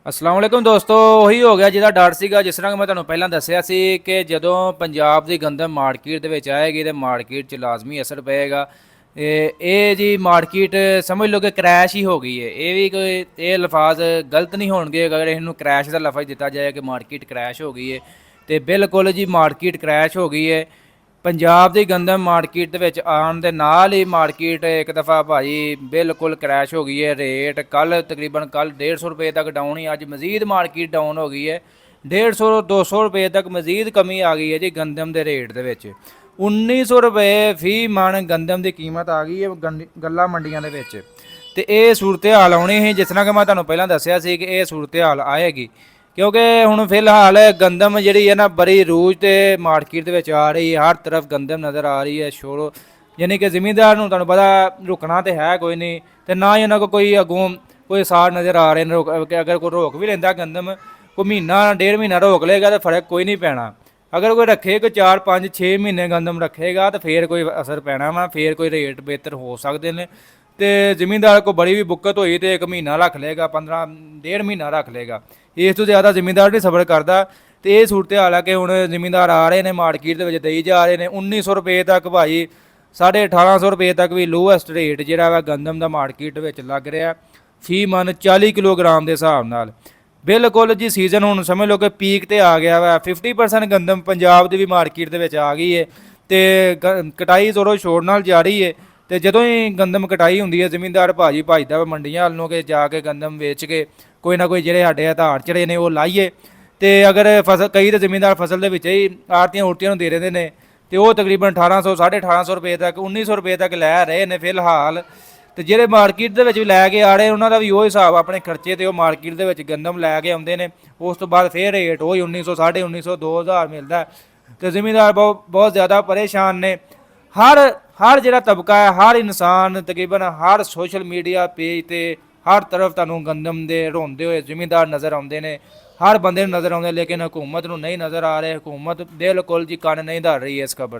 ਅਸਲਾਮ ਵਾਲੇਕੁਮ ਦੋਸਤੋ, ਉਹੀ ਹੋ ਗਿਆ ਜਿਹਦਾ ਡਰ ਸੀਗਾ। ਜਿਸ ਤਰ੍ਹਾਂ ਕਿ ਮੈਂ ਤੁਹਾਨੂੰ ਪਹਿਲਾਂ ਦੱਸਿਆ ਸੀ ਕਿ ਜਦੋਂ ਪੰਜਾਬ ਦੀ ਗੰਦਮ ਮਾਰਕੀਟ ਦੇ ਵਿੱਚ ਆਏਗੀ ਤੇ ਮਾਰਕੀਟ 'ਚ ਲਾਜ਼ਮੀ ਅਸਰ ਪਏਗਾ। ਇਹ ਜੀ ਮਾਰਕੀਟ ਸਮਝ ਲਓ ਕਿ ਕ੍ਰੈਸ਼ ਹੀ ਹੋ ਗਈ ਹੈ। ਇਹ ਵੀ ਕੋਈ ਇਹ ਲਫ਼ਾਜ਼ ਗਲਤ ਨਹੀਂ ਹੋਣਗੇ ਅਗਰ ਇਹਨੂੰ ਕ੍ਰੈਸ਼ ਦਾ ਲਫ਼ਜ਼ ਦਿੱਤਾ ਜਾਏ ਕਿ ਮਾਰਕੀਟ ਕ੍ਰੈਸ਼ ਹੋ ਗਈ ਹੈ, ਤੇ ਬਿਲਕੁਲ ਜੀ ਮਾਰਕੀਟ ਕ੍ਰੈਸ਼ ਹੋ ਗਈ ਹੈ। ਪੰਜਾਬ ਦੀ ਗੰਦਮ ਮਾਰਕੀਟ ਦੇ ਵਿੱਚ ਆਉਣ ਦੇ ਨਾਲ ਹੀ ਮਾਰਕੀਟ ਇੱਕ ਦਫਾ ਭਾਜੀ ਬਿਲਕੁਲ ਕ੍ਰੈਸ਼ ਹੋ ਗਈ ਹੈ। ਰੇਟ ਕੱਲ ਤਕਰੀਬਨ 150 ਰੁਪਏ ਤੱਕ ਡਾਊਨ ਹੀ, ਅੱਜ ਮਜ਼ੀਦ ਮਾਰਕੀਟ ਡਾਊਨ ਹੋ ਗਈ ਹੈ। 150 200 ਰੁਪਏ ਤੱਕ ਮਜ਼ੀਦ ਕਮੀ ਆ ਗਈ ਹੈ ਜੀ ਗੰਦਮ ਦੇ ਰੇਟ ਦੇ ਵਿੱਚ। 1900 ਰੁਪਏ ਫੀ ਮਣ ਗੰਦਮ ਦੀ ਕੀਮਤ ਆ ਗਈ ਹੈ ਗੱਲਾਂ ਮੰਡੀਆਂ ਦੇ ਵਿੱਚ। ਤੇ ਇਹ ਸੂਰਤ ਹਾਲ ਆਉਣੀ ਸੀ, ਜਿਸ ਤਰ੍ਹਾਂ ਕਿ ਮੈਂ ਤੁਹਾਨੂੰ ਪਹਿਲਾਂ ਦੱਸਿਆ ਸੀ ਕਿ ਇਹ ਸੂਰਤ ਹਾਲ ਆਏਗੀ, ਕਿਉਂਕਿ ਹੁਣ ਫਿਲਹਾਲ ਗੰਦਮ ਜਿਹੜੀ ਹੈ ਨਾ ਬੜੀ ਰੂਜ ਤੇ ਮਾਰਕੀਟ ਦੇ ਵਿੱਚ ਆ ਰਹੀ ਹੈ। ਹਰ ਤਰਫ ਗੰਦਮ ਨਜ਼ਰ ਆ ਰਹੀ ਹੈ। ਸ਼ੋਰੋ ਯਾਨੀ ਕਿ ਜ਼ਿਮੀਂਦਾਰ ਨੂੰ ਤੁਹਾਨੂੰ ਪਤਾ ਰੁਕਣਾ ਤੇ ਹੈ ਕੋਈ ਨਹੀਂ, ਤੇ ਨਾ ਹੀ ਉਹਨਾਂ ਕੋਲ ਕੋਈ ਅੱਗੋਂ ਕੋਈ ਸਾਰ ਨਜ਼ਰ ਆ ਰਹੇ ਨੇ। ਅਗਰ ਕੋਈ ਰੋਕ ਵੀ ਲੈਂਦਾ ਗੰਦਮ, ਕੋਈ ਮਹੀਨਾ ਡੇਢ ਮਹੀਨਾ ਰੋਕ ਲਏਗਾ ਤਾਂ ਫਰਕ ਕੋਈ ਨਹੀਂ ਪੈਣਾ। ਅਗਰ ਕੋਈ ਰੱਖੇ ਕੋਈ 4 5 6 ਮਹੀਨੇ ਗੰਦਮ ਰੱਖੇਗਾ ਤਾਂ ਫੇਰ ਕੋਈ ਅਸਰ ਪੈਣਾ ਵਾ, ਫੇਰ ਕੋਈ ਰੇਟ ਬਿਹਤਰ ਹੋ ਸਕਦੇ ਨੇ। ਤੇ ਜ਼ਿਮੀਂਦਾਰ ਕੋ ਬੜੀ ਵੀ ਬੁੱਕਤ ਹੋਈ ਤੇ 1 ਮਹੀਨਾ ਰੱਖ ਲਏਗਾ, 15 ਡੇਢ ਮਹੀਨਾ ਰੱਖ ਲਏਗਾ। ਇਸ ਤੋਂ ਜ਼ਿਆਦਾ ਜ਼ਿਮੀਂਦਾਰ ਨਹੀਂ ਸਬਰ ਕਰਦਾ। ਤੇ ਇਹ ਸੂਰਤ ਹਾਲ ਹੈ ਕਿ ਹੁਣ ਜ਼ਿਮੀਂਦਾਰ ਆ ਰਹੇ ਨੇ ਮਾਰਕੀਟ ਦੇ ਵਿੱਚ ਦੇਈ ਜਾ ਰਹੇ ਨੇ 1900 ਰੁਪਏ ਤੱਕ ਭਾਈ, 1850 ਰੁਪਏ ਤੱਕ ਵੀ ਲੋਐਸਟ ਰੇਟ ਜਿਹੜਾ ਵਾ ਗੰਦਮ ਦਾ ਮਾਰਕੀਟ ਵਿੱਚ ਲੱਗ ਰਿਹਾ ਫੀ ਮਨ 40 ਕਿਲੋਗ੍ਰਾਮ ਦੇ ਹਿਸਾਬ ਨਾਲ। ਬਿਲਕੁਲ ਜੀ ਸੀਜ਼ਨ ਹੁਣ ਸਮਝ ਲਓ ਕਿ ਪੀਕ ਤੇ ਆ ਗਿਆ ਵਾ। 50% ਗੰਦਮ ਪੰਜਾਬ ਦੀ ਵੀ ਮਾਰਕੀਟ ਦੇ ਵਿੱਚ ਆ ਗਈ ਹੈ ਤੇ ਕਟਾਈ ਜ਼ੋਰੋ ਸ਼ੋਰ ਨਾਲ ਜਾਰੀ ਹੈ। ਤੇ ਜਦੋਂ ਹੀ ਗੰਦਮ ਕਟਾਈ ਹੁੰਦੀ ਹੈ ਜ਼ਿਮੀਂਦਾਰ ਭਾਜੀ ਭਜਦਾ ਵਾ ਮੰਡੀਆਂ ਵੱਲ ਨੂੰ ਕਿ ਜਾ ਕੇ ਗੰਦਮ ਵੇਚ ਕੇ ਕੋਈ ਨਾ ਕੋਈ ਜਿਹੜੇ ਸਾਡੇ ਆਧਾਰ ਚੜੇ ਨੇ ਉਹ ਲਾਈਏ। ਤੇ ਅਗਰ ਫਸਲ ਕਈ ਤਾਂ ਜ਼ਿਮੀਂਦਾਰ ਫਸਲ ਦੇ ਵਿੱਚ ਹੀ ਆੜਤੀਆਂ ਉੜਤੀਆਂ ਨੂੰ ਦੇ ਰਹੇ ਨੇ, ਤੇ ਉਹ ਤਕਰੀਬਨ 1800 1850 ਰੁਪਏ ਤੱਕ 1900 ਰੁਪਏ ਤੱਕ ਲੈ ਰਹੇ ਨੇ ਫਿਲਹਾਲ। ਤੇ ਜਿਹੜੇ ਮਾਰਕੀਟ ਦੇ ਵਿੱਚ ਵੀ ਲੈ ਕੇ ਆ ਰਹੇ ਉਹਨਾਂ ਦਾ ਵੀ ਉਹ ਹਿਸਾਬ ਆਪਣੇ ਖਰਚੇ ਤੇ ਉਹ ਮਾਰਕੀਟ ਦੇ ਵਿੱਚ ਗੰਦਮ ਲੈ ਕੇ ਆਉਂਦੇ ਨੇ। ਉਸ ਤੋਂ ਬਾਅਦ ਫੇਰ ਰੇਟ ਉਹ ਹੀ 1900 1950 2000 ਮਿਲਦਾ। ਤੇ ਜ਼ਿਮੀਂਦਾਰ ਬਹੁਤ ਜ਼ਿਆਦਾ ਪਰੇਸ਼ਾਨ ਨੇ। ਹਰ ਜਿਹੜਾ ਤਬਕਾ ਹੈ, ਹਰ ਇਨਸਾਨ ਤਕਰੀਬਨ ਹਰ ਸੋਸ਼ਲ ਮੀਡੀਆ ਪੇਜ ਤੇ ਹਰ ਤਰਫ ਤੁਹਾਨੂੰ ਗੰਦਮ ਦੇ ਰੋਂਦੇ ਹੋਏ ਜ਼ਿਮੀਂਦਾਰ ਨਜ਼ਰ ਆਉਂਦੇ ਨੇ। ਹਰ ਬੰਦੇ ਨੂੰ ਨਜ਼ਰ ਆਉਂਦੇ, ਲੇਕਿਨ ਹਕੂਮਤ ਨੂੰ ਨਹੀਂ ਨਜ਼ਰ ਆ ਰਹੇ। ਹਕੂਮਤ ਬਿਲਕੁਲ ਜੀ ਕੰਨ ਨਹੀਂ ਧਰ ਰਹੀ ਹੈ ਇਸ ਖਬਰ।